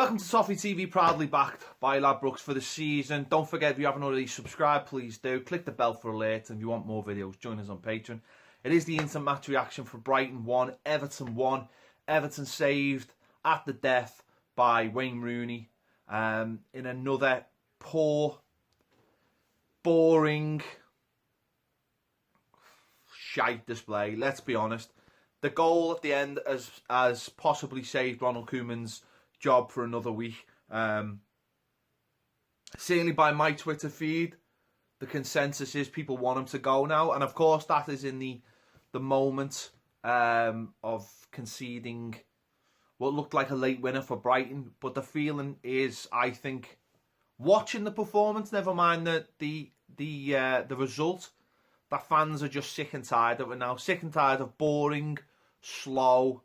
Welcome to Toffee TV, proudly backed by Ladbrokes for the season. Don't forget, if you haven't already subscribed, please do. Click the bell for alerts, and if you want more videos, join us on Patreon. It is the instant match reaction for Brighton 1, Everton 1. Everton saved at the death by Wayne Rooney in another poor, boring, shite display. Let's be honest. The goal at the end has possibly saved Ronald Koeman's job for another week. Certainly by my Twitter feed, the consensus is people want him to go now, and of course that is in the moment of conceding what looked like a late winner for Brighton. But the feeling is, I think, watching the performance, never mind the result, that fans are just sick and tired of it now. Sick and tired of boring, slow,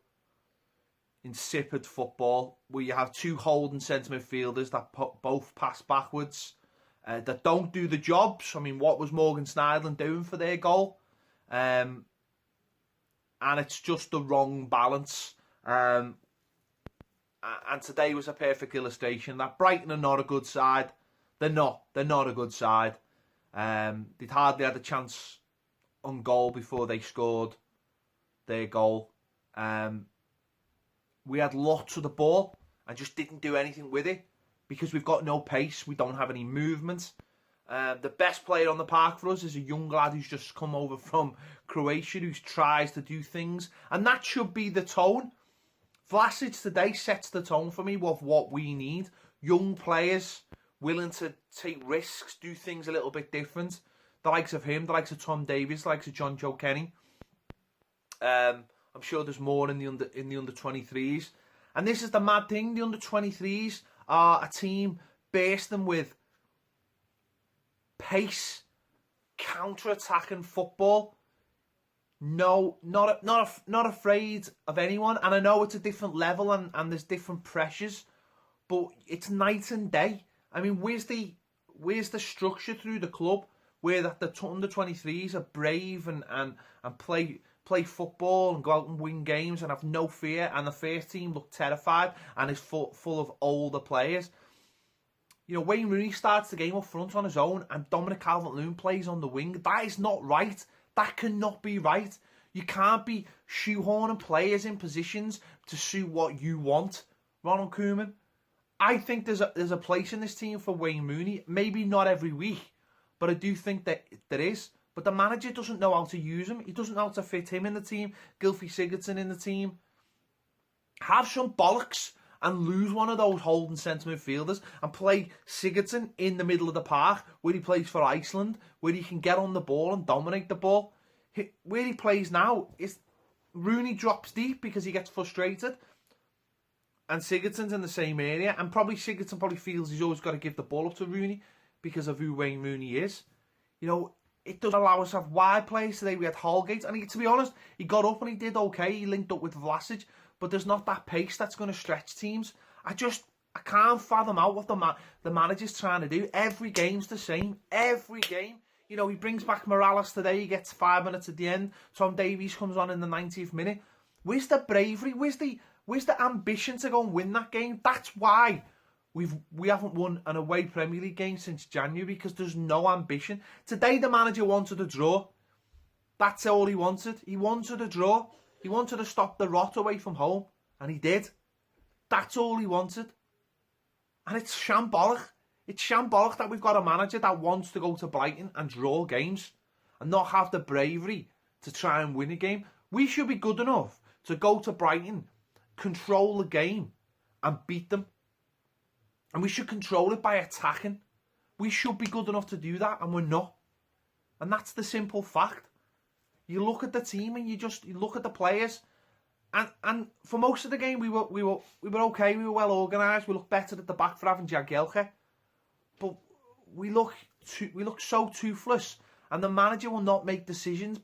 insipid football where you have two holding centre midfielders that both pass backwards, that don't do the jobs. I mean, what was Morgan Schneiderlin doing for their goal? And it's just the wrong balance. And today was a perfect illustration that Brighton are not a good side. They're not a good side. They'd hardly had a chance on goal before they scored their goal. We had lots of the ball and just didn't do anything with it because we've got no pace. We don't have any movement. The best player on the park for us is a young lad who's just come over from Croatia, who tries to do things, and that should be the tone. Vlasic today sets the tone for me of what we need. Young players willing to take risks, do things a little bit different. The likes of him, the likes of Tom Davies, the likes of John Joe Kenny. I'm sure there's more in the under 23s. And this is the mad thing. The under 23s are a team bursting with pace, counter-attacking football. No, not afraid of anyone. And I know it's a different level and there's different pressures, but it's night and day. I mean, where's the structure through the club where that the under 23s are brave and play football and go out and win games and have no fear, and the first team look terrified and is full of older players? You know, Wayne Rooney starts the game up front on his own and Dominic Calvert-Lewin plays on the wing. That is not right. That cannot be right. You can't be shoehorning players in positions to suit what you want, Ronald Koeman. I think there's a place in this team for Wayne Rooney. Maybe not every week, but I do think that there is. But the manager doesn't know how to use him. He doesn't know how to fit him in the team. Gylfi Sigurdsson in the team. Have some bollocks and lose one of those holding centre midfielders and play Sigurdsson in the middle of the park where he plays for Iceland, where he can get on the ball and dominate the ball. Where he plays now is Rooney drops deep because he gets frustrated, and Sigurdsson's in the same area, and Sigurdsson feels he's always got to give the ball up to Rooney because of who Wayne Rooney is. You know, it doesn't allow us to have wide players. Today we had Holgate, and to be honest, he got up and he did okay. He linked up with Vlasic, but there's not that pace that's going to stretch teams. I can't fathom out what the manager's trying to do. Every game's the same. Every game. You know, he brings back Morales today. He gets 5 minutes at the end. Tom Davies comes on in the 90th minute. Where's the bravery? Where's the ambition to go and win that game? That's why we haven't won an away Premier League game since January, because there's no ambition. Today the manager wanted a draw. That's all he wanted. He wanted a draw. He wanted to stop the rot away from home, and he did. That's all he wanted. And it's shambolic. It's shambolic that we've got a manager that wants to go to Brighton and draw games and not have the bravery to try and win a game. We should be good enough to go to Brighton, control the game and beat them. And we should control it by attacking. We should be good enough to do that, and we're not. And that's the simple fact. You look at the team and you look at the players, and for most of the game we were okay. We were well organised. We looked better at the back for having Jagielka, but we look so toothless. And the manager will not make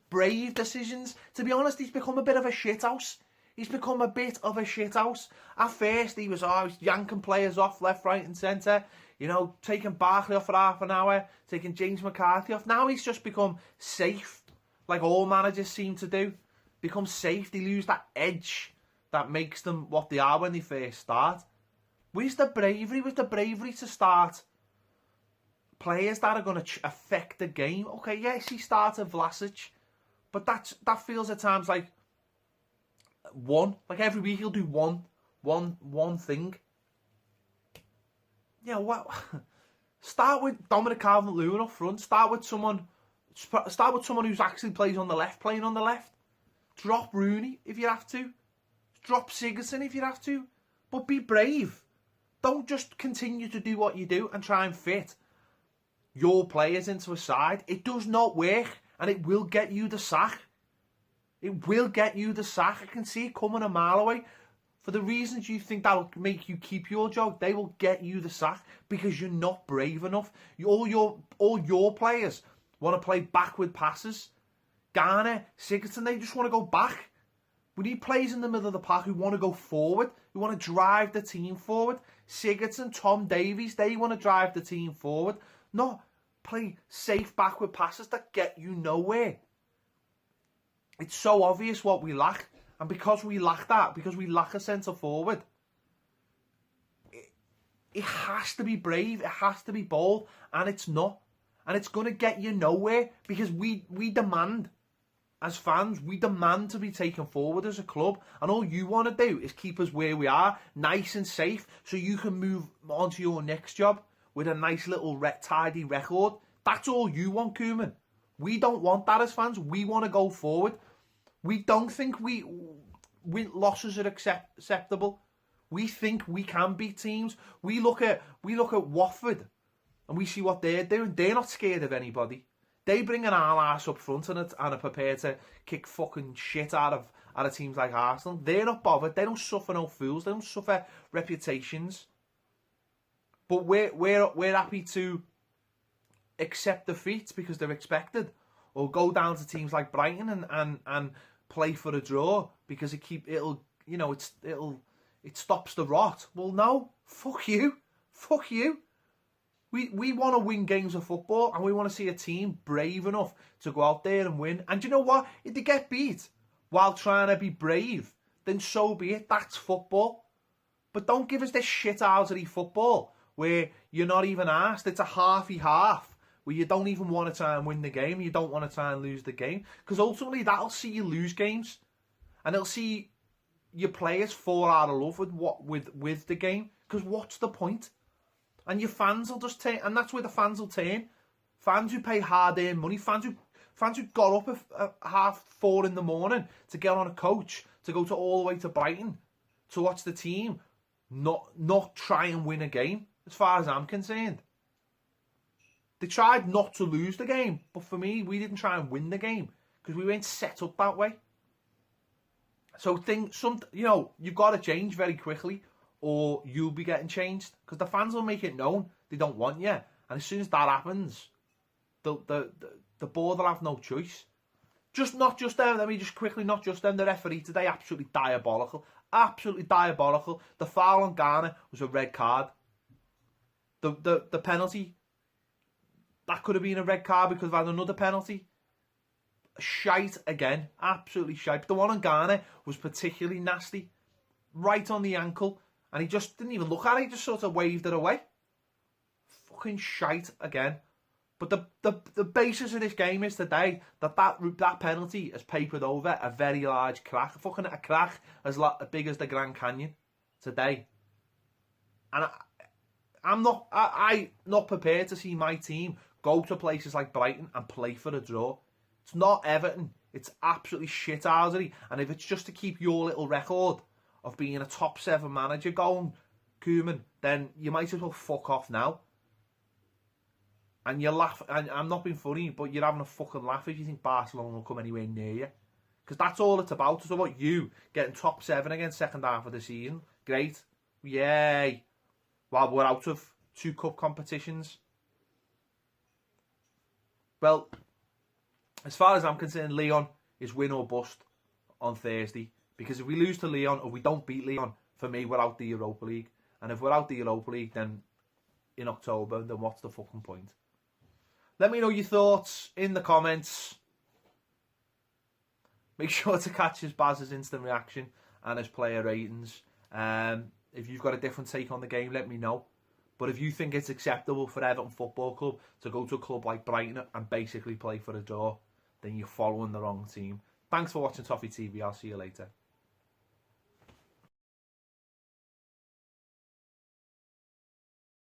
brave decisions. To be honest, he's become a bit of a shithouse. He's become a bit of a shithouse. At first, he was yanking players off left, right and centre. You know, taking Barkley off for half an hour, taking James McCarthy off. Now he's just become safe, like all managers seem to do. Become safe. They lose that edge that makes them what they are when they first start. Where's the bravery? Where's the bravery to start players that are going to affect the game? Okay, yes, he started Vlasic, but that feels at times like one. Like every week he'll do one thing. Yeah, what? Start with Dominic Calvert-Lewin up front. Start with someone who's actually playing on the left. Drop Rooney if you have to. Drop Sigurdsson if you have to. But be brave. Don't just continue to do what you do and try and fit your players into a side. It does not work, and it will get you the sack. It will get you the sack. I can see it coming a mile away. For the reasons you think that'll make you keep your job, they will get you the sack because you're not brave enough. All your players want to play backward passes. Garner, Sigurdsson, they just want to go back. We need players in the middle of the pack who want to go forward, who want to drive the team forward. Sigurdsson, Tom Davies, they want to drive the team forward, not play safe backward passes that get you nowhere. It's so obvious what we lack. And because we lack that, because we lack a centre forward, it has to be brave, it has to be bold, and it's not. And it's going to get you nowhere because we demand, as fans, we demand to be taken forward as a club. And all you want to do is keep us where we are, nice and safe, so you can move on to your next job with a nice little tidy record. That's all you want, Koeman. We don't want that as fans. We want to go forward. We don't think losses are acceptable. We think we can beat teams. We look at Watford and we see what they're doing. They're not scared of anybody. They bring an arse up front and are prepared to kick fucking shit out of teams like Arsenal. They're not bothered. They don't suffer no fools. They don't suffer reputations. But we're happy to accept defeats because they're expected, or go down to teams like Brighton and play for a draw because it stops the rot. Well, no, fuck you. We want to win games of football, and we want to see a team brave enough to go out there and win. And you know what? If they get beat while trying to be brave, then so be it. That's football. But don't give us this shithousery football where you're not even asked. It's a half, where you don't even want to try and win the game. You don't want to try and lose the game. Because ultimately, that'll see you lose games. And it'll see your players fall out of love with the game. Because what's the point? And your fans will just turn, and that's where the fans will turn. Fans who pay hard-earned money, fans who got up at 4:30 in the morning to get on a coach to go all the way to Brighton to watch the team not try and win a game. As far as I'm concerned, they tried not to lose the game, but for me, we didn't try and win the game because we weren't set up that way. So you've got to change very quickly, or you'll be getting changed, because the fans will make it known they don't want you. And as soon as that happens, the board will have no choice. Not just them. Let me just quickly, not just them. The referee today, absolutely diabolical. Absolutely diabolical. The foul on Garner was a red card. The penalty, that could have been a red card because of another penalty. Shite again. Absolutely shite. But the one on Garner was particularly nasty. Right on the ankle. And he just didn't even look at it. He just sort of waved it away. Fucking shite again. But the basis of this game is today that penalty has papered over a very large crack. Fucking a crack as big as the Grand Canyon today. And I'm not prepared to see my team go to places like Brighton and play for a draw. It's not Everton. It's absolutely shithousery. And if it's just to keep your little record of being a top 7 manager going, Koeman, then you might as well fuck off now. And you laugh, and I'm not being funny, but you're having a fucking laugh if you think Barcelona will come anywhere near you. Because that's all it's about. It's about you getting top 7 again second half of the season. Great. Yay. While we're out of 2 cup competitions. Well, as far as I'm concerned, Lyon is win or bust on Thursday. Because if we lose to Lyon, or we don't beat Lyon, for me, we're out the Europa League. And if we're out the Europa League, then in October, then what's the fucking point? Let me know your thoughts in the comments. Make sure to catch his Baz's instant reaction and his player ratings. If you've got a different take on the game, let me know. But if you think it's acceptable for Everton Football Club to go to a club like Brighton and basically play for a draw, then you're following the wrong team. Thanks for watching Toffee TV. I'll see you later.